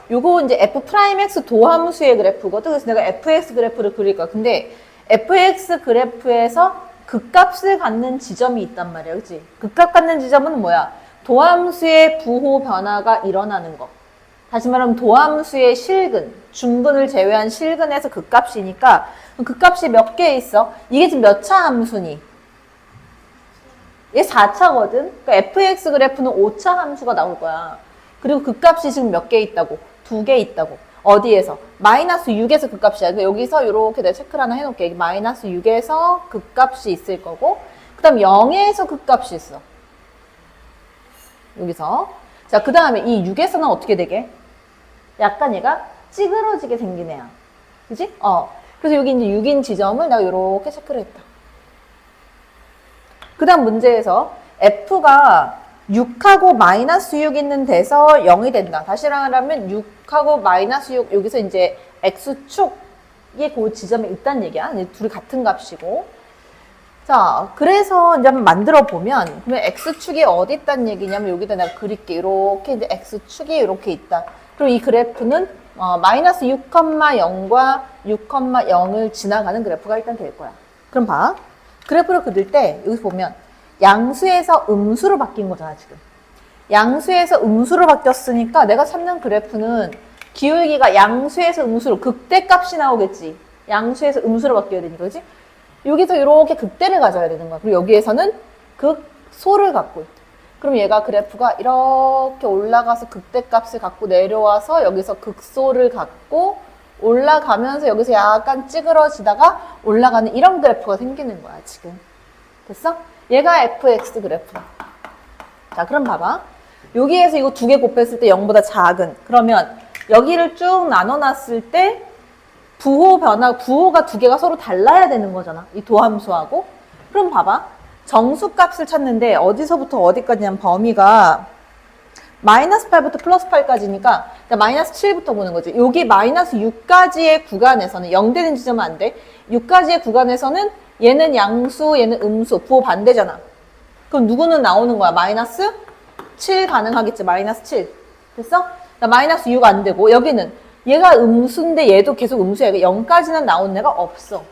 요거 이제 f'x 도함수의 그래프거든. 그래서 내가 fx 그래프를 그릴 거야. 근데 fx 그래프에서 극값을 갖는 지점이 있단 말이야. 그치? 극값 갖는 지점은 뭐야? 도함수의 부호 변화가 일어나는 거. 다시 말하면 도함수의 실근, 중근을 제외한 실근에서 극값이니까 극값이 몇 개 있어? 이게 지금 몇 차 함수니? 얘 4차거든? 그러니까 fx 그래프는 5차 함수가 나올 거야. 그리고 극값이 지금 몇 개 있다고? 2개 있다고. 어디에서? 마이너스 6에서 극값이야. 그러니까 여기서 이렇게 내가 체크를 하나 해놓을게. 마이너스 6에서 극값이 있을 거고, 그 다음 0에서 극값이 있어. 여기서. 자, 그 다음에 이 6에서는 어떻게 되게? 약간 얘가 찌그러지게 생긴 애야. 그지? 그래서 여기 이제 6인 지점을 내가 이렇게 체크를 했다. 그 다음 문제에서 F가 6하고 마이너스 6 있는 데서 0이 된다. 다시 말하면 6하고 마이너스 6, 여기서 이제 X축이 그 지점에 있다는 얘기야. 둘이 같은 값이고. 자, 그래서 이제 한번 만들어 보면, 그러면 X축이 어디 있다는 얘기냐면 여기다 내가 그릴게. 이렇게 이제 X축이 이렇게 있다. 그리고 이 그래프는 마이너스 6,0과 6,0을 지나가는 그래프가 일단 될 거야. 그럼 봐. 그래프를 그릴 때 여기서 보면 양수에서 음수로 바뀐 거잖아, 지금. 양수에서 음수로 바뀌었으니까 내가 찾는 그래프는 기울기가 양수에서 음수로 극대값이 나오겠지. 양수에서 음수로 바뀌어야 되니까, 그렇지? 여기서 이렇게 극대를 가져야 되는 거야. 그리고 여기에서는 극소를 갖고 있다. 그럼 얘가 그래프가 이렇게 올라가서 극대값을 갖고 내려와서 여기서 극소를 갖고 올라가면서 여기서 약간 찌그러지다가 올라가는 이런 그래프가 생기는 거야, 지금. 됐어? 얘가 fx 그래프야. 자, 그럼 봐봐. 여기에서 이거 2개 곱했을 때 0보다 작은. 그러면 여기를 쭉 나눠놨을 때 부호가 2개가 서로 달라야 되는 거잖아. 이 도함수하고. 그럼 봐봐. 정수값을 찾는데 어디서부터 어디까지냐면 범위가 마이너스 8부터 플러스 8까지니까 마이너스 7부터 보는 거지. 여기 마이너스 6까지의 구간에서는 0 되는 지점은 안 돼. 6까지의 구간에서는 얘는 양수, 얘는 음수, 부호 반대잖아. 그럼 누구는 나오는 거야? 마이너스 7 가능하겠지. 마이너스 7. 됐어? 마이너스 6 안 되고 여기는 얘가 음수인데 얘도 계속 음수야. 0까지는 나온 애가 없어.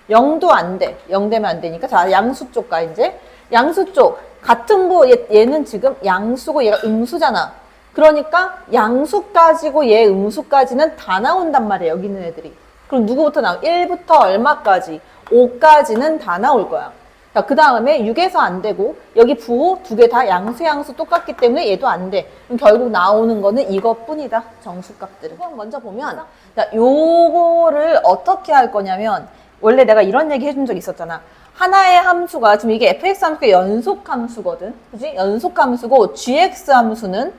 0도 안 돼. 0 되면 안 되니까. 자, 양수 쪽 가, 이제. 양수 쪽. 같은 부, 얘는 지금 양수고 얘가 음수잖아. 그러니까 양수까지고 얘 음수까지는 다 나온단 말이야, 여기 있는 애들이. 그럼 누구부터 나와? 1부터 얼마까지? 5까지는 다 나올 거야. 자, 그 다음에 6에서 안 되고, 여기 부호 2개 다 양수 똑같기 때문에 얘도 안 돼. 그럼 결국 나오는 거는 이것뿐이다, 정수값들은. 그럼 먼저 보면, 자, 요거를 어떻게 할 거냐면, 원래 내가 이런 얘기 해준 적 있었잖아. 하나의 함수가, 지금 이게 fx 함수가 연속 함수거든. 그지? 연속 함수고, gx 함수는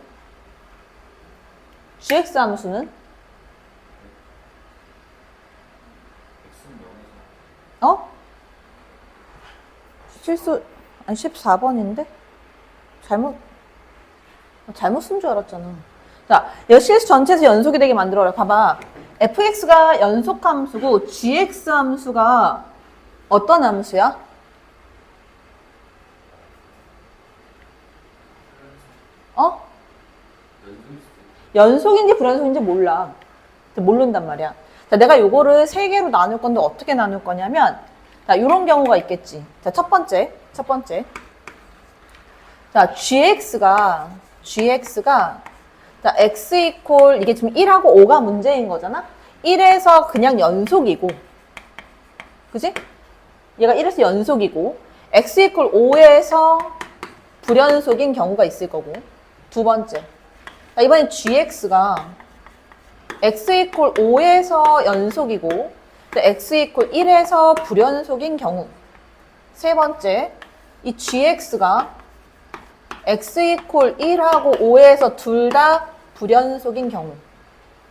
실수, 아니 14번인데? 잘못 쓴 줄 알았잖아. 자, 이 실수 전체에서 연속이 되게 만들어라. 봐봐. fx가 연속 함수고 gx 함수가 어떤 함수야? 연속인지 불연속인지 몰라. 모른단 말이야. 자, 내가 요거를 3개로 나눌 건데 어떻게 나눌 거냐면, 자, 요런 경우가 있겠지. 자, 첫 번째. 자, gx가 자, x 이퀄 이게 지금 1하고 5가 문제인 거잖아. 1에서 그냥 연속이고, 그지? 얘가 1에서 연속이고, x 이퀄 5에서 불연속인 경우가 있을 거고. 두 번째. 자, 이번엔 gx가 x 이퀄 5에서 연속이고, x 이퀄 1에서 불연속인 경우. 세 번째, 이 gx가 x 이퀄 1하고 5에서 둘 다 불연속인 경우.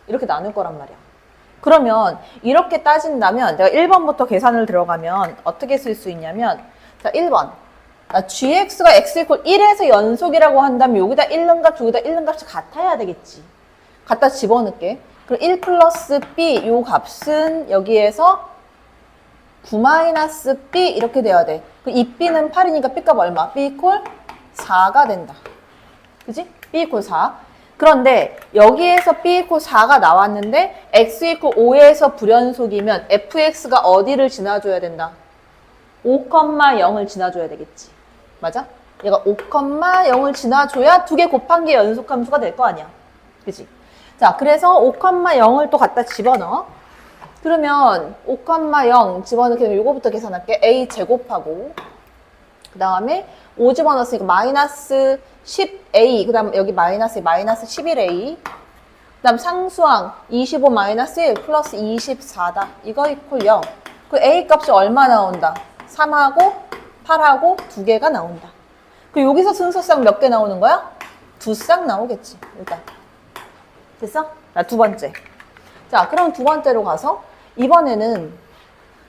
이렇게 나눌 거란 말이야. 그러면 이렇게 따진다면 내가 1번부터 계산을 들어가면 어떻게 쓸 수 있냐면, 자, 1번. gx가 x 이퀄 1에서 연속이라고 한다면 여기다 1는 값, 여기다 1는 값이 같아야 되겠지. 갖다 집어넣을게. 그럼 1 플러스 b 요 값은 여기에서 9-b 이렇게 돼야 돼. 이 b는 8이니까 b 값 얼마? b 이퀄 4가 된다. 그지? b 이퀄 4. 그런데 여기에서 b 이퀄 4가 나왔는데 x 이퀄 5에서 불연속이면 fx가 어디를 지나줘야 된다? 5,0을 지나줘야 되겠지. 맞아? 얘가 5,0을 지나줘야 두 개 곱한 게 연속함수가 될 거 아니야. 그치? 자, 그래서 5,0을 또 갖다 집어넣어. 그러면 5,0 집어넣게 되면 이거부터 계산할게. a 제곱하고 그 다음에 5 집어넣었으니까 마이너스 10a 그 다음 여기 마이너스 11a 그 다음 상수항 25 마이너스 1 플러스 24다. 이거 이퀄 0. 그 a 값이 얼마 나온다? 3하고 8하고 두 개가 나온다. 그 여기서 순서상 몇 개 나오는 거야? 두 쌍 나오겠지. 일단 됐어? 자, 두 번째. 자, 그럼 두 번째로 가서 이번에는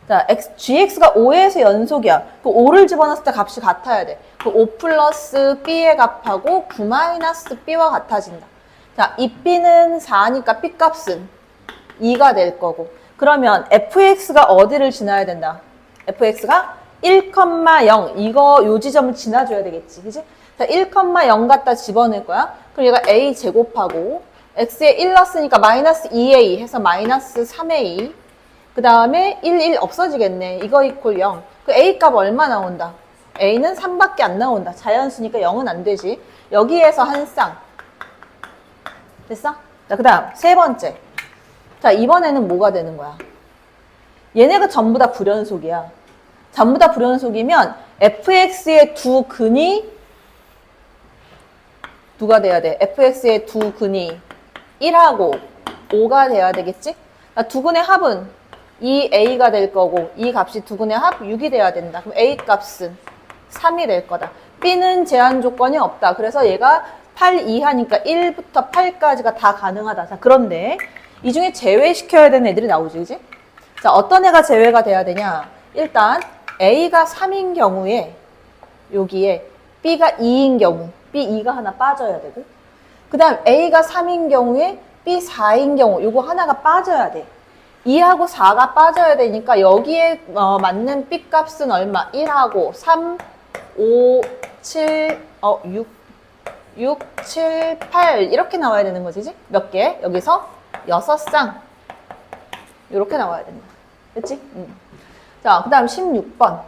자, gx가 5에서 연속이야. 그 5를 집어넣었을 때 값이 같아야 돼. 그 5 플러스 b의 값하고 9 마이너스 b와 같아진다. 자, 이 b는 4니까 b 값은 2가 될 거고. 그러면 fx가 어디를 지나야 된다? fx가 1,0 이거 요 지점을 지나줘야 되겠지. 그지? 자, 1,0 갖다 집어넣을 거야. 그럼 얘가 a 제곱하고 x에 1 넣었으니까 마이너스 2a 해서 마이너스 3a 그 다음에 1 없어지겠네. 이거 이퀄 0. 그 a 값 얼마 나온다? a는 3밖에 안 나온다. 자연수니까 0은 안 되지. 여기에서 한 쌍. 됐어? 자, 그 다음 세 번째. 자, 이번에는 뭐가 되는 거야? 얘네가 전부 다 불연속이야. 전부 다 불연속이면 fx의 두 근이 누가 돼야 돼? fx의 두 근이 1하고 5가 돼야 되겠지? 두 근의 합은 2a가 될 거고 이 값이 두 근의 합 6이 돼야 된다. 그럼 a 값은 3이 될 거다. b는 제한 조건이 없다. 그래서 얘가 8 이하니까 1부터 8까지가 다 가능하다. 자, 그런데 이 중에 제외시켜야 되는 애들이 나오지, 그지? 자, 어떤 애가 제외가 돼야 되냐? 일단 a가 3인 경우에 여기에 b가 2인 경우 b 2가 하나 빠져야 되고 그 다음 a가 3인 경우에 b 4인 경우 요거 하나가 빠져야 돼. 2하고 4가 빠져야 되니까 여기에 맞는 b 값은 얼마? 1하고 3, 5, 7, 6, 7, 8 이렇게 나와야 되는 거지? 몇 개? 여기서 6쌍 이렇게 나와야 된다. 그치? 자, 그 다음 16번.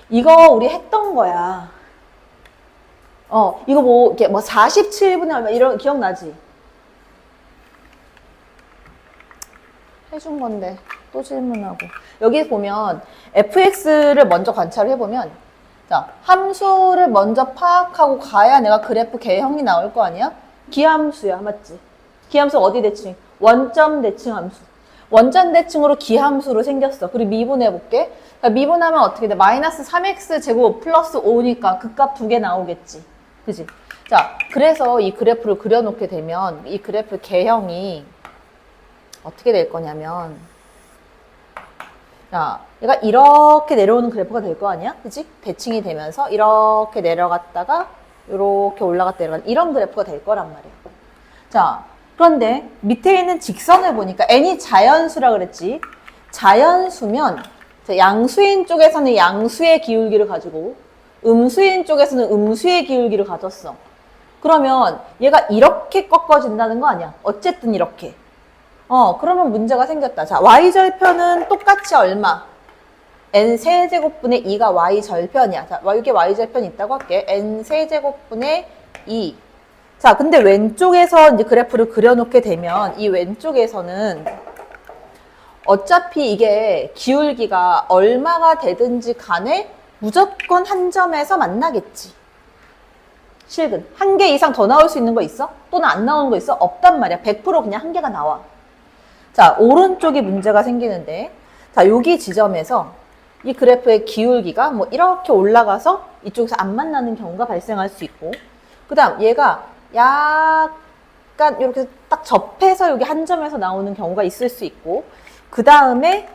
이거 우리 했던 거야. 이거 이렇게 47분의 얼마 이런 기억나지? 해준 건데 또 질문하고. 여기 보면 fx를 먼저 관찰을 해보면 자, 함수를 먼저 파악하고 가야 내가 그래프 개형이 나올 거 아니야? 기함수야, 맞지? 기함수 어디 대칭? 원점 대칭 함수. 원점 대칭으로 기함수로 생겼어. 그리고 미분해 볼게. 그러니까 미분하면 어떻게 돼? 마이너스 3x 제곱 플러스 5니까 그 값 두 개 나오겠지. 그지? 자, 그래서 이 그래프를 그려놓게 되면 이 그래프 개형이 어떻게 될 거냐면 자, 얘가 이렇게 내려오는 그래프가 될 거 아니야? 그지? 대칭이 되면서 이렇게 내려갔다가 이렇게 올라갔다 내려간 이런 그래프가 될 거란 말이야. 자, 그런데 밑에 있는 직선을 보니까 n이 자연수라 그랬지. 자연수면 양수인 쪽에서는 양수의 기울기를 가지고 음수인 쪽에서는 음수의 기울기를 가졌어. 그러면 얘가 이렇게 꺾어진다는 거 아니야? 어쨌든 이렇게. 그러면 문제가 생겼다. 자, y절편은 똑같이 얼마? n 세제곱분의 2가 y절편이야. 자, 이게 y절편이 있다고 할게. n 세제곱분의 2. 자, 근데 왼쪽에서 이제 그래프를 그려놓게 되면 이 왼쪽에서는 어차피 이게 기울기가 얼마가 되든지 간에 무조건 한 점에서 만나겠지. 실근. 한 개 이상 더 나올 수 있는 거 있어? 또는 안 나오는 거 있어? 없단 말이야. 100% 그냥 한 개가 나와. 자, 오른쪽에 문제가 생기는데, 자, 여기 지점에서 이 그래프의 기울기가 뭐 이렇게 올라가서 이쪽에서 안 만나는 경우가 발생할 수 있고, 그 다음 얘가 약간 이렇게 딱 접해서 여기 한 점에서 나오는 경우가 있을 수 있고, 그 다음에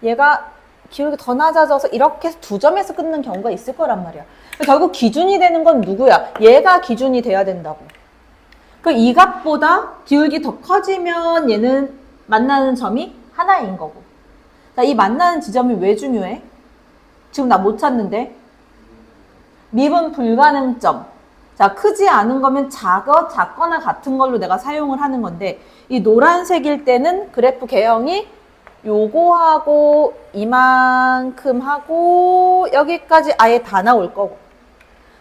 얘가 기울기 더 낮아져서 이렇게 해서 두 점에서 끊는 경우가 있을 거란 말이야. 결국 기준이 되는 건 누구야? 얘가 기준이 돼야 된다고. 그 이 값보다 기울기 더 커지면 얘는 만나는 점이 하나인 거고. 자, 이 만나는 지점이 왜 중요해? 지금 나 못 찾는데? 미분 불가능점. 자, 크지 않은 거면 작거나 같은 걸로 내가 사용을 하는 건데, 이 노란색일 때는 그래프 개형이 요거하고 이만큼 하고 여기까지 아예 다 나올 거고.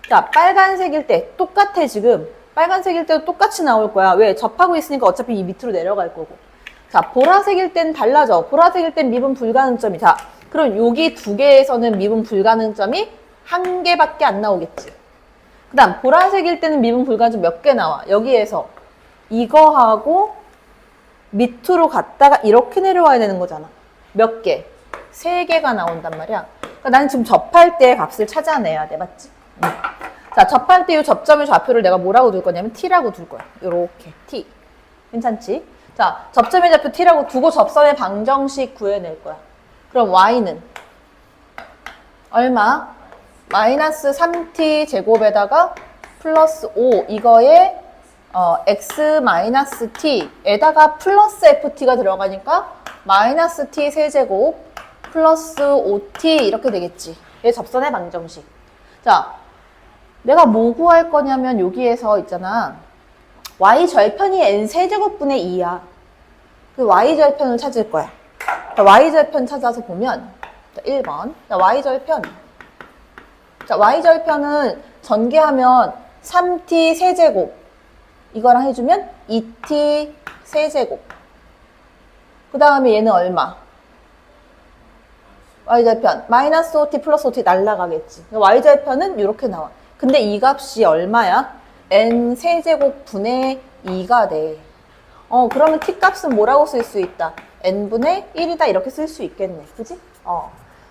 자, 빨간색일 때 똑같아 지금. 빨간색일 때도 똑같이 나올 거야. 왜? 접하고 있으니까 어차피 이 밑으로 내려갈 거고. 자, 보라색일 땐 달라져. 보라색일 땐 미분 불가능점이. 자, 그럼 여기 두 개에서는 미분 불가능점이 한 개밖에 안 나오겠지. 그 다음 보라색일 때는 미분 불가능점 몇 개 나와? 여기에서 이거하고 밑으로 갔다가 이렇게 내려와야 되는 거잖아. 몇 개? 세 개가 나온단 말이야. 그러니까 나는 지금 접할 때 값을 찾아내야 돼. 맞지? 자, 접할 때 이 접점의 좌표를 내가 뭐라고 둘 거냐면 t라고 둘 거야. 요렇게 t. 괜찮지? 자, 접점의 좌표 t라고 두고 접선의 방정식 구해낼 거야. 그럼 y는 얼마? 마이너스 3t 제곱에다가 플러스 5 이거에 x 마이너스 t에다가 플러스 ft가 들어가니까 마이너스 t 세제곱 플러스 5t 이렇게 되겠지. 얘 접선의 방정식. 자, 내가 뭐 구할 거냐면 여기에서 있잖아. y 절편이 n 세제곱분의 2야. 그 y 절편을 찾을 거야. 자, y 절편 찾아서 보면 자, 1번. 자, y 절편. 자, y 절편은 전개하면 3t 세제곱 이거랑 해주면 2t 세제곱. 그 다음에 얘는 얼마? y절편 마이너스 5t 플러스 5t 날라가겠지. y절편은 이렇게 나와. 근데 이 값이 얼마야? n 세제곱 분의 2가 돼. 그러면 t 값은 뭐라고 쓸 수 있다? n분의 1이다 이렇게 쓸 수 있겠네. 그지?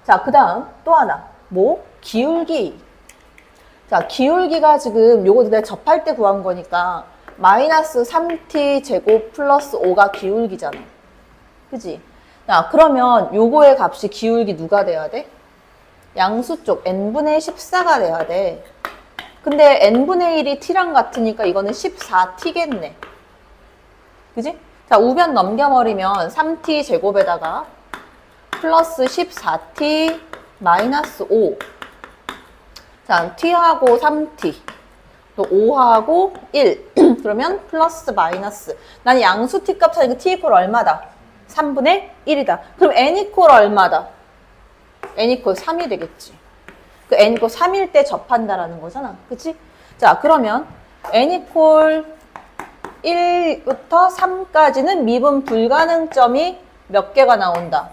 자, 그 다음 또 하나. 뭐? 기울기. 자, 기울기가 지금 요거 내가 접할 때 구한 거니까 마이너스 3t 제곱 플러스 5가 기울기잖아. 그지? 자, 그러면 요거의 값이 기울기 누가 돼야 돼? 양수 쪽 n분의 14가 돼야 돼. 근데 n분의 1이 t랑 같으니까 이거는 14t겠네. 그지? 자, 우변 넘겨버리면 3t 제곱에다가 플러스 14t 마이너스 5. 자, t하고 3t. 또 5하고 1. 그러면 플러스 마이너스. 난 양수 t 값 차니까 t 이퀄 얼마다? 3분의 1이다. 그럼 n 이퀄 얼마다? n 이퀄 3이 되겠지. 그 n 이퀄 3일 때 접한다라는 거잖아. 그치? 자, 그러면 n 이퀄 1부터 3까지는 미분 불가능점이 몇 개가 나온다?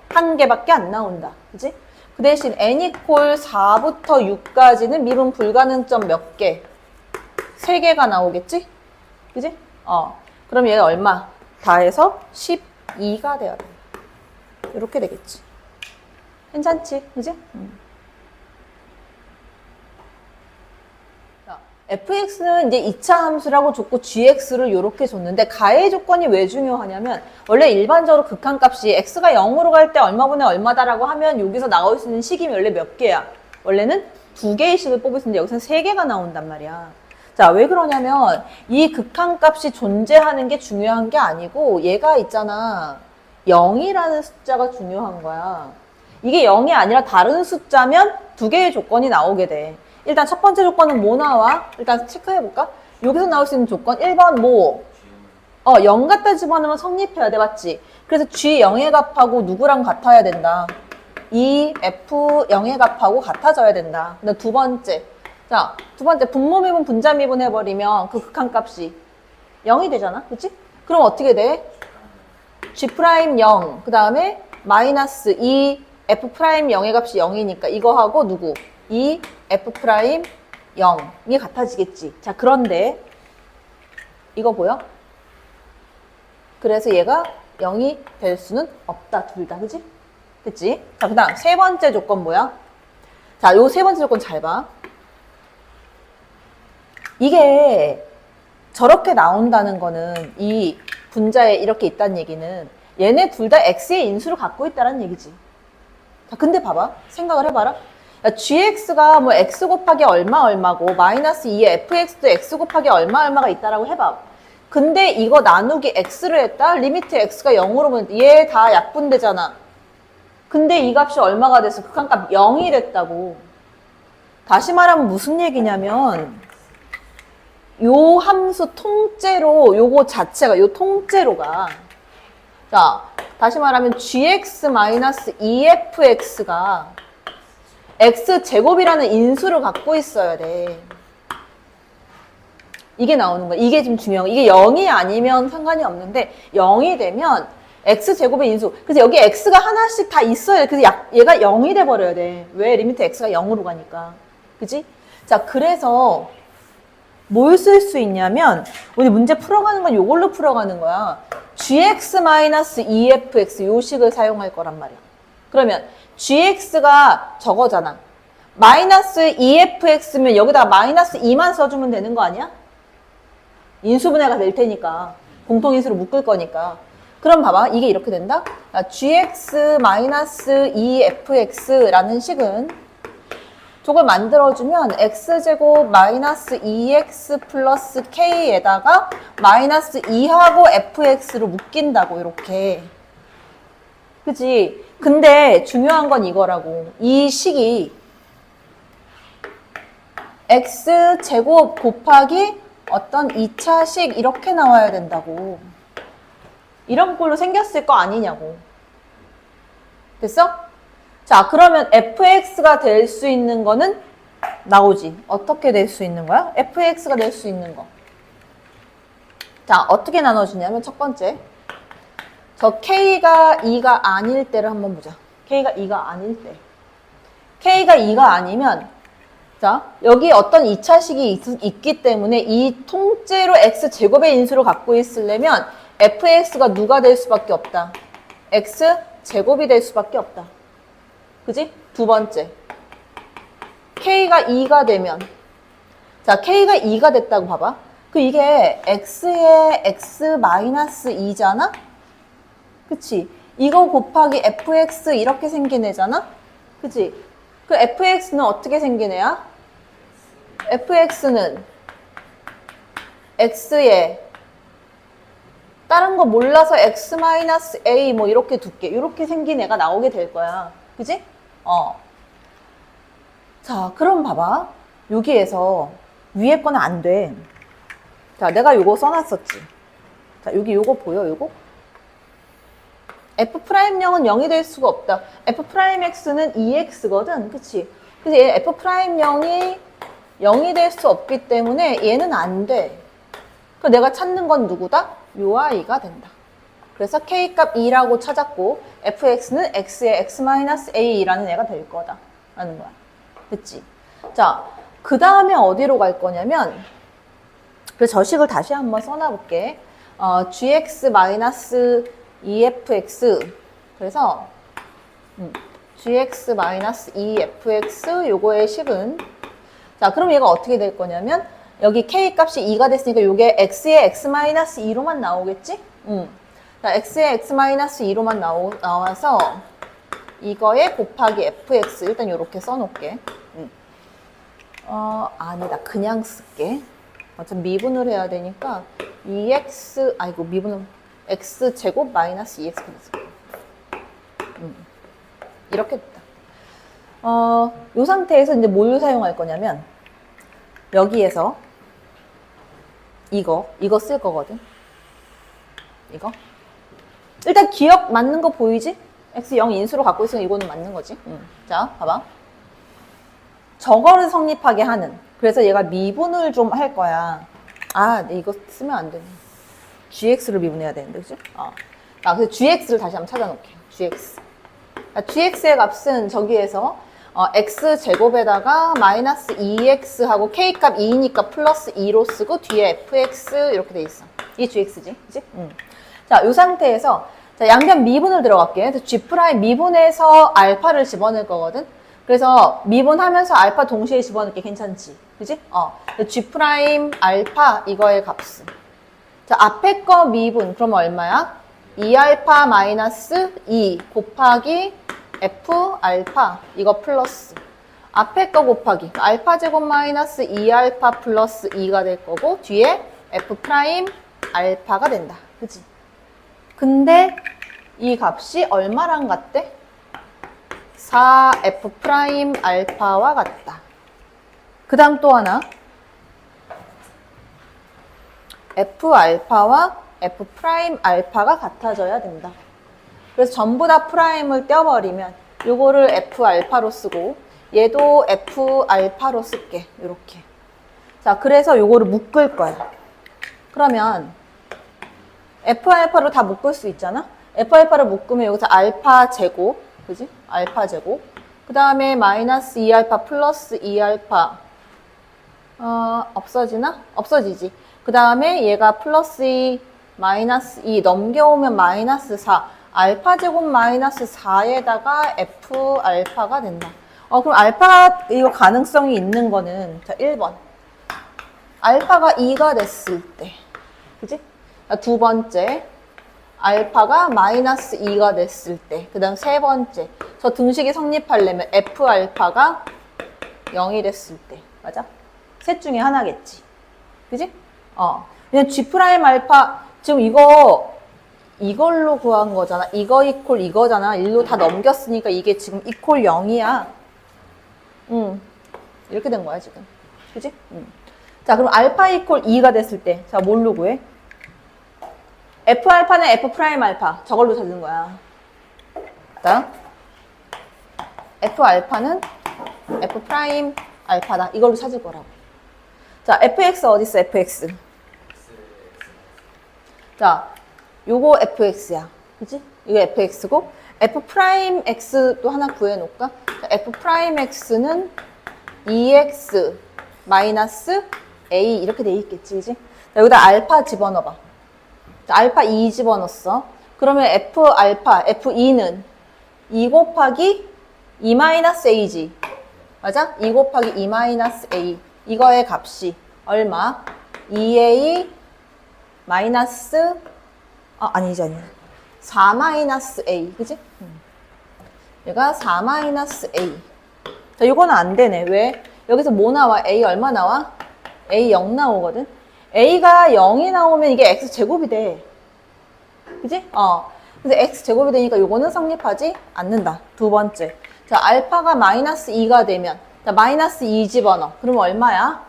한 개밖에 안 나온다. 그치? 그 대신 n 이퀄 4부터 6까지는 미분 불가능점 몇 개? 3개가 나오겠지? 그지? 그럼 얘가 얼마? 다 해서 12가 돼야 돼. 이렇게 되겠지. 괜찮지? 그지? 자, fx는 이제 2차 함수라고 줬고 gx를 이렇게 줬는데 가해 조건이 왜 중요하냐면 원래 일반적으로 극한값이 x가 0으로 갈 때 얼마분의 얼마다라고 하면 여기서 나올 수 있는 식이 원래 몇 개야? 원래는 2개의 식을 뽑을 수 있는데 여기서는 3개가 나온단 말이야. 자, 왜 그러냐면 이 극한값이 존재하는 게 중요한 게 아니고 얘가 있잖아. 0이라는 숫자가 중요한 거야. 이게 0이 아니라 다른 숫자면 2개의 조건이 나오게 돼. 일단 첫 번째 조건은 뭐 나와? 일단 체크해볼까? 여기서 나올 수 있는 조건 1번 뭐? 0 갖다 집어넣으면 성립해야 돼. 맞지? 그래서 G 0의 값하고 누구랑 같아야 된다? 이 F 0의 값하고 같아져야 된다. 근데 두 번째. 자, 두 번째 분모미분 분자미분 해버리면 그 극한값이 0이 되잖아. 그치? 그럼 어떻게 돼? G' 0. 그 다음에 마이너스 2 F' 0의 값이 0이니까 이거하고 누구? 이 F' 0이 같아지겠지. 자, 그런데 이거 보여? 그래서 얘가 0이 될 수는 없다. 둘 다. 그치? 됐지? 자, 그 다음 세 번째 조건 뭐야? 자, 요 세 번째 조건 잘 봐. 이게 저렇게 나온다는 거는 이 분자에 이렇게 있다는 얘기는 얘네 둘 다 x의 인수를 갖고 있다는 얘기지. 자, 근데 봐봐. 생각을 해봐라. 야, gx가 뭐 x 곱하기 얼마고 마이너스 2의 fx도 x 곱하기 얼마가 있다라고 해봐. 근데 이거 나누기 x를 했다? 리미트 x가 0으로 보면 얘 다 약분되잖아. 근데 이 값이 얼마가 됐어? 극한값 0이 됐다고. 다시 말하면 무슨 얘기냐면 요 함수 통째로 요거 자체가 요 통째로가 자 다시 말하면 gx-2fx가 x제곱이라는 인수를 갖고 있어야 돼. 이게 나오는 거야. 이게 좀 중요한 거야. 이게 0이 아니면 상관이 없는데 0이 되면 x제곱의 인수. 그래서 여기 x가 하나씩 다 있어야 돼. 그래서 얘가 0이 돼버려야 돼. 왜? 리미트 x가 0으로 가니까. 그지? 자, 그래서 뭘 쓸 수 있냐면 우리 문제 풀어가는 건 이걸로 풀어가는 거야. gx-2fx 요 식을 사용할 거란 말이야. 그러면 gx가 저거잖아. 마이너스 2fx면 여기다가 마이너스 2만 써주면 되는 거 아니야? 인수분해가 될 테니까. 공통인수로 묶을 거니까. 그럼 봐봐. 이게 이렇게 된다? gx-2fx라는 식은 저걸 만들어주면 x제곱 마이너스 2x 플러스 k에다가 마이너스 2하고 fx로 묶인다고 이렇게. 그치? 근데 중요한 건 이거라고. 이 식이 x제곱 곱하기 어떤 2차식 이렇게 나와야 된다고. 이런 꼴로 생겼을 거 아니냐고. 됐어? 자, 그러면 fx가 될 수 있는 거는 나오지. 어떻게 될 수 있는 거야? fx가 될 수 있는 거. 자, 어떻게 나눠주냐면 첫 번째. 저 k가 2가 아닐 때를 한번 보자. k가 2가 아닐 때. k가 2가 아니면 자, 여기 어떤 2차식이 있기 때문에 이 통째로 x제곱의 인수를 갖고 있으려면 fx가 누가 될 수밖에 없다. x제곱이 될 수밖에 없다. 그지? 두 번째. k가 2가 되면 자, k가 2가 됐다고 봐봐. 그 이게 x의 x-2잖아? 그치? 이거 곱하기 fx 이렇게 생긴 애잖아? 그치? 그 fx는 어떻게 생긴 애야? fx는 x에 다른 거 몰라서 x-a 뭐 이렇게 둘게. 이렇게 생긴 애가 나오게 될 거야. 그지? 자, 그럼 봐봐. 여기에서 위에 거는 안 돼. 자, 내가 요거 써놨었지. 자, 여기 요거 보여, 요거? F'영은 0이 될 수가 없다. F'X는 2X거든. 그치? 그래서 얘 F'영이 0이 될 수 없기 때문에 얘는 안 돼. 그럼 내가 찾는 건 누구다? 요 아이가 된다. 그래서 K값 2라고 찾았고 Fx는 X의 X-A라는 애가 될 거다. 라는 거야. 됐지? 자, 그 다음에 어디로 갈 거냐면 그래서 저 식을 다시 한번 써놔볼게. gx-2fx 그래서 gx-2fx 요거의 식은 자, 그럼 얘가 어떻게 될 거냐면 여기 k 값이 2가 됐으니까 요게 x의 x-2로만 나오겠지? 자, x의 x-2로만 나와서 이거에 곱하기 fx 일단 요렇게 써놓을게. 아니다. 그냥 쓸게. 어차피 미분을 해야 되니까 2x 아이고 미분은 x제곱 마이너스 2x 됐어. 이렇게 됐다. 이 상태에서 이제 뭘 사용할 거냐면 여기에서 이거 쓸 거거든. 이거 일단 기억 맞는 거 보이지? x 0 인수로 갖고 있으면 이거는 맞는 거지. 자, 봐봐. 저거를 성립하게 하는. 그래서 얘가 미분을 좀 할 거야. 아, 이거 쓰면 안 되네. gx를 미분해야 되는데, 그치? 그래서 gx를 다시 한번 찾아놓을게요. gx. gx의 값은 저기에서 x제곱에다가 마이너스 2x하고 k값 2니까 플러스 2로 쓰고 뒤에 fx 이렇게 돼 있어. 이게 gx지, 그치? 자, 이 상태에서 자, 양변 미분을 들어갈게. 그래서 g' 미분해서 알파를 집어넣을 거거든. 그래서 미분하면서 알파 동시에 집어넣을게. 괜찮지? 그지? g' 알파 이거의 값은. 자, 앞에 거 미분. 그럼 얼마야? 2알파 마이너스 2 곱하기 f 알파 이거 플러스. 앞에 거 곱하기 알파 제곱 마이너스 2알파 플러스 2가 될 거고 뒤에 f' 알파가 된다. 그지? 근데 이 값이 얼마랑 같대? 4f' 알파와 같다. 그 다음 또 하나. F 알파와 F 프라임 알파가 같아져야 된다. 그래서 전부 다 프라임을 떼어버리면 요거를 F 알파로 쓰고 얘도 F 알파로 쓸게. 요렇게. 자, 그래서 요거를 묶을 거야. 그러면 F 알파로 다 묶을 수 있잖아? F 알파를 묶으면 여기서 알파 제곱, 그지? 알파 제곱. 그 다음에 마이너스 2알파 플러스 2알파. 없어지나? 없어지지. 그 다음에 얘가 플러스 2, 마이너스 2 넘겨오면 마이너스 4. 알파 제곱 마이너스 4에다가 F 알파가 된다. 그럼 알파 이거 가능성이 있는 거는 자, 1번. 알파가 2가 됐을 때. 그지? 두 번째. 알파가 마이너스 2가 됐을 때. 그 다음 세 번째. 저 등식이 성립하려면 F 알파가 0이 됐을 때. 맞아? 셋 중에 하나겠지. 그지? 그냥 G 프라임 알파, 지금 이걸로 구한 거잖아. 이거 이퀄 이거잖아. 일로 다 넘겼으니까 이게 지금 이퀄 0이야. 이렇게 된 거야, 지금. 그지? 자, 그럼 알파 이퀄 2가 됐을 때. 자, 뭘로 구해? F 알파는 F 프라임 알파. 저걸로 찾는 거야. 자, F 알파는 F 프라임 알파다. 이걸로 찾을 거라고. 자, fx 어디 있어? fx. 자, 요거 fx야. 그치? 이거 fx고 f 프라임 x도 하나 구해 놓을까? 자, f 프라임 x는 2x 마이너스 a 이렇게 돼 있겠지, 그치? 자, 여기다 알파 집어넣어 봐. 자, 알파 2 집어넣었어. 그러면 f 알파 f2는 2 곱하기 2 마이너스 a지. 맞아? 2 곱하기 2 마이너스 a. 이거의 값이 얼마? 2a 마이너스 아니지 4 마이너스 a. 그지? 얘가 4 마이너스 a. 자, 이거는 안 되네. 왜? 여기서 뭐 나와? a 얼마 나와? a 0 나오거든. a가 0이 나오면 이게 x 제곱이 돼. 그지? 근데 x 제곱이 되니까 요거는 성립하지 않는다. 두 번째. 자, 알파가 마이너스 2가 되면 자, 마이너스 2 집어넣어. 그러면 얼마야?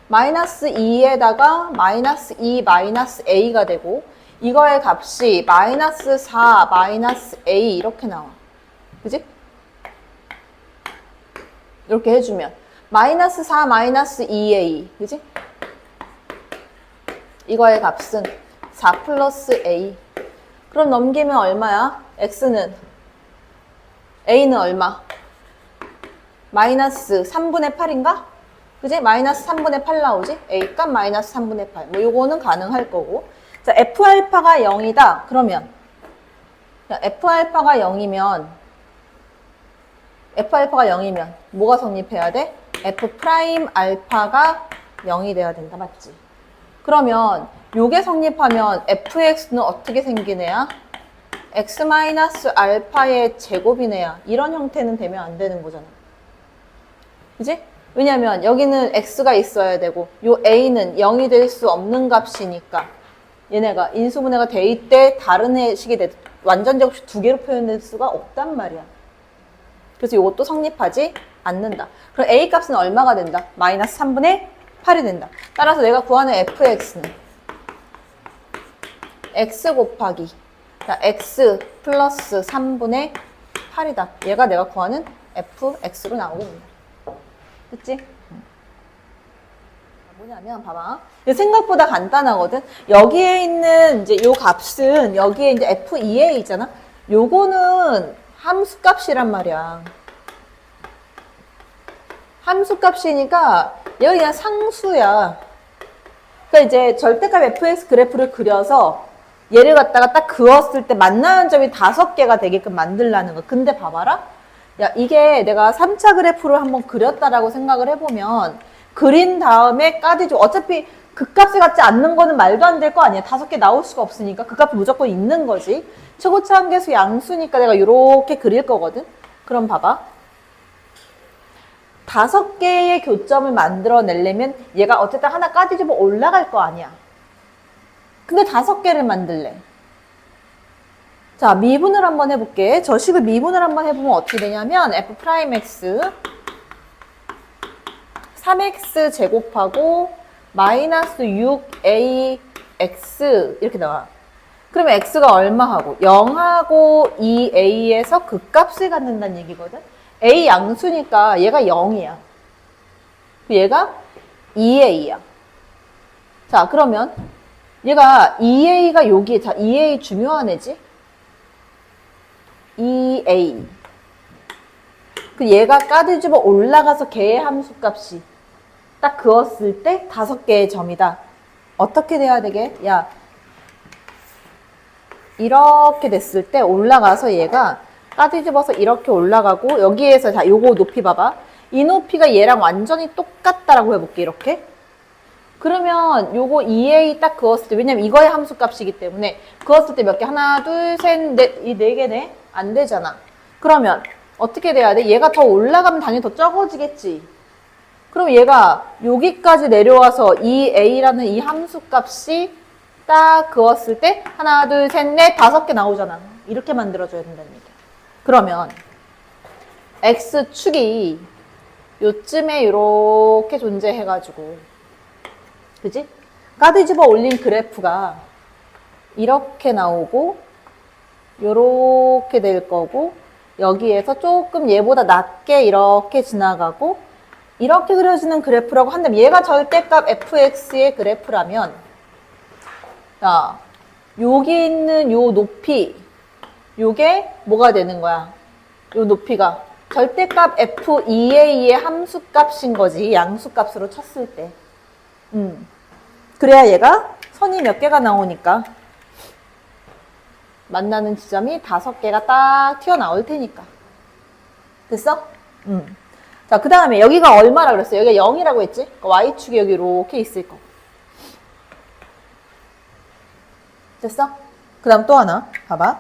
마이너스 2에다가 마이너스 2 마이너스 a가 되고 이거의 값이 마이너스 4 마이너스 a 이렇게 나와. 그지? 이렇게 해주면 마이너스 4 마이너스 2a. 그지? 이거의 값은 4 플러스 a. 그럼 넘기면 얼마야? x는 a는 얼마? 마이너스 3분의 8인가? 그지? 마이너스 3분의 8 나오지? A 값 마이너스 3분의 8. 뭐 요거는 가능할 거고. 자, F 알파가 0이다. 그러면 F 알파가 0이면 뭐가 성립해야 돼? F 프라임 알파가 0이 돼야 된다. 맞지? 그러면 요게 성립하면 fx는 어떻게 생기네야? x 마이너스 알파의 제곱이네야. 이런 형태는 되면 안 되는 거잖아. 그지? 왜냐면 여기는 x가 있어야 되고 요 a는 0이 될 수 없는 값이니까 얘네가 인수분해가 돼 있대 다른 식이 돼 완전 제곱식 두 개로 표현될 수가 없단 말이야. 그래서 이것도 성립하지 않는다. 그럼 a 값은 얼마가 된다? 마이너스 3분의 8이 된다. 따라서 내가 구하는 fx는 x 곱하기 x 플러스 3분의 8이다. 얘가 내가 구하는 fx로 나오게 된다. 됐지? 뭐냐면 봐봐. 생각보다 간단하거든. 여기에 있는 이제 요 값은 여기에 이제 f2a 있잖아. 요거는 함수 값이란 말이야. 함수 값이니까 얘가 그냥 상수야. 그러니까 이제 절대값 fx 그래프를 그려서 얘를 갖다가 딱 그었을 때 만나는 점이 5개가 되게끔 만들라는 거. 근데 봐봐라. 야, 이게 내가 3차 그래프를 한번 그렸다라고 생각을 해보면 그린 다음에 까디줘. 어차피 그 값을 갖지 않는 거는 말도 안 될 거 아니야. 5개 나올 수가 없으니까 그 값이 무조건 있는 거지. 최고차 함계수 양수니까 내가 이렇게 그릴 거거든. 그럼 봐봐. 5개의 교점을 만들어내려면 얘가 어쨌든 하나 까디주면 올라갈 거 아니야. 근데 5개를 만들래. 자, 미분을 한번 해볼게. 저 식을 미분을 한번 해보면 어떻게 되냐면 f 프라임 x 3x 제곱하고 마이너스 6ax 이렇게 나와. 그러면 x가 얼마 하고 0하고 2a에서 극값을 갖는다는 얘기거든. a 양수니까 얘가 0이야. 얘가 2a야. 자, 그러면 얘가 2a가 여기, 자, 2a 중요한 애지? 2a. 그 얘가 까뒤집어 올라가서 걔의 함수값이 딱 그었을 때 5개의 점이다. 어떻게 돼야 되게? 야, 이렇게 됐을 때 올라가서 얘가 까뒤집어서 이렇게 올라가고 여기에서 자, 요거 높이 봐봐. 이 높이가 얘랑 완전히 똑같다라고 해볼게, 이렇게. 그러면 요거 2a 딱 그었을 때, 왜냐면 이거의 함수값이기 때문에 그었을 때 몇 개? 하나, 둘, 셋, 넷, 이 4개네? 안 되잖아. 그러면 어떻게 돼야 돼? 얘가 더 올라가면 당연히 더 적어지겠지. 그럼 얘가 여기까지 내려와서 2a라는 이 함수값이 딱 그었을 때 하나, 둘, 셋, 넷, 5개 나오잖아. 이렇게 만들어줘야 된다는 얘기야. 그러면 x축이 요쯤에 이렇게 존재해가지고, 그지? 까뒤집어 올린 그래프가 이렇게 나오고 요렇게 될 거고, 여기에서 조금 얘보다 낮게 이렇게 지나가고 이렇게 그려지는 그래프라고 한다면 얘가 절대값 fx의 그래프라면, 자, 여기 있는 요 높이, 요게 뭐가 되는 거야? 요 높이가 절대값 f2a의 함수값인 거지, 양수값으로 쳤을 때. 그래야 얘가 선이 몇 개가 나오니까 만나는 지점이 5개가 딱 튀어나올 테니까. 됐어? 자, 그 다음에 여기가 얼마라 그랬어? 여기가 0이라고 했지? 그러니까 y축이 여기 이렇게 있을 거고. 됐어? 그 다음 또 하나 봐봐.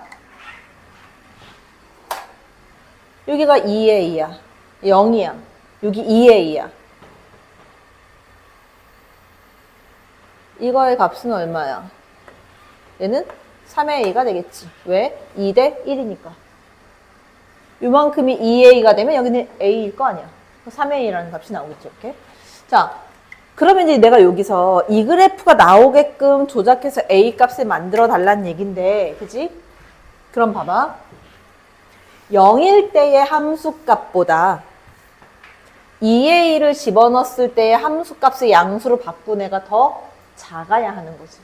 여기가 2a야. 0이야. 여기 2a야. 이거의 값은 얼마야? 얘는 3a가 되겠지. 왜? 2대 1이니까. 요만큼이 2a가 되면 여기는 a일 거 아니야. 3a라는 값이 나오겠죠, 이렇게. 자, 그러면 이제 내가 여기서 이 그래프가 나오게끔 조작해서 a 값을 만들어 달라는 얘긴데, 그지? 그럼 봐봐. 0일 때의 함수값보다 2a를 집어넣었을 때의 함수값을 양수로 바꾼 애가 더 작아야 하는 거지.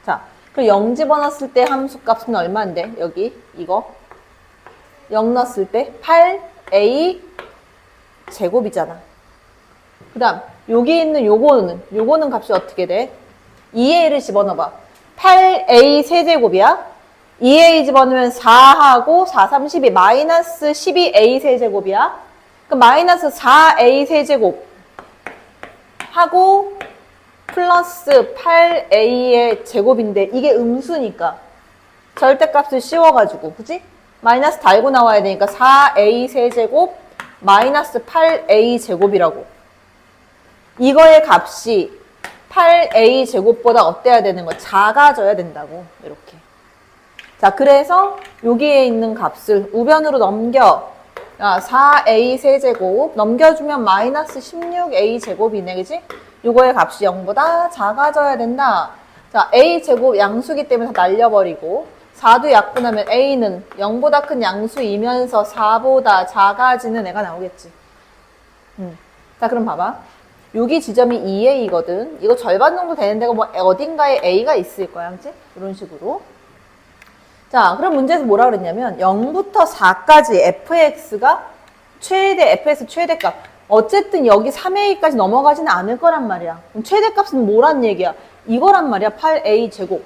자, 그럼 0 집어넣었을 때 함수값은 얼마인데? 여기 이거 0 넣었을 때 8a 제곱이잖아. 그 다음 여기 있는 요거는 값이 어떻게 돼? 2a를 집어넣어봐. 8a 세제곱이야. 2a 집어넣으면 4하고 4, 32 마이너스 12a 세제곱이야. 그럼 마이너스 4a 세제곱 하고 플러스 8a의 제곱인데 이게 음수니까 절대값을 씌워가지고, 그치? 마이너스 달고 나와야 되니까 4a 세제곱 마이너스 8a 제곱이라고. 이거의 값이 8a 제곱보다 어때야 되는 거야? 작아져야 된다고. 이렇게. 자, 그래서 여기에 있는 값을 우변으로 넘겨. 야, 4a 세제곱 넘겨주면 마이너스 16a 제곱이네, 그지? 요거의 값이 0보다 작아져야 된다. 자, a 제곱 양수기 때문에 다 날려버리고 4도 약분하면 a는 0보다 큰 양수이면서 4보다 작아지는 애가 나오겠지. 자, 그럼 봐봐. 여기 지점이 2a거든. 이거 절반 정도 되는 데가 뭐 어딘가에 a가 있을 거야, 그치? 이런 식으로. 자, 그럼 문제에서 뭐라 그랬냐면 0부터 4까지 fx가 최대, fx 최대값. 어쨌든 여기 3a까지 넘어가지는 않을 거란 말이야. 그럼 최대값은 뭐란 얘기야? 이거란 말이야. 8a 제곱.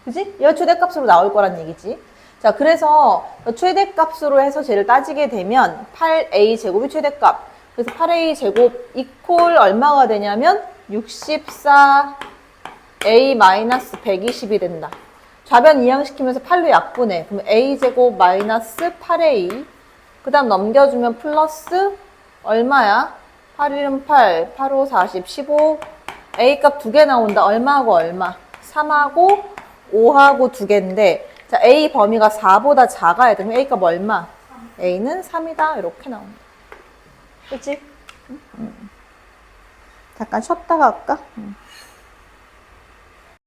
그지? 얘가 최대값으로 나올 거란 얘기지. 자, 그래서 최대값으로 해서 쟤를 따지게 되면 8a 제곱이 최대값. 그래서 8a 제곱 이퀄 얼마가 되냐면 64a 마이너스 120이 된다. 좌변 이항시키면서 8로 약분해. 그럼 a 제곱 마이너스 8a. 그 다음 넘겨주면 플러스 얼마야? 8, 1은 8, 8, 5, 40, 15. a 값 2개 나온다. 얼마하고 얼마? 3하고 5하고 2개인데, 자, a 범위가 4보다 작아야 돼. 그럼 a 값 얼마? a는 3이다. 이렇게 나온다. 그치? 잠깐 쉬었다가 할까?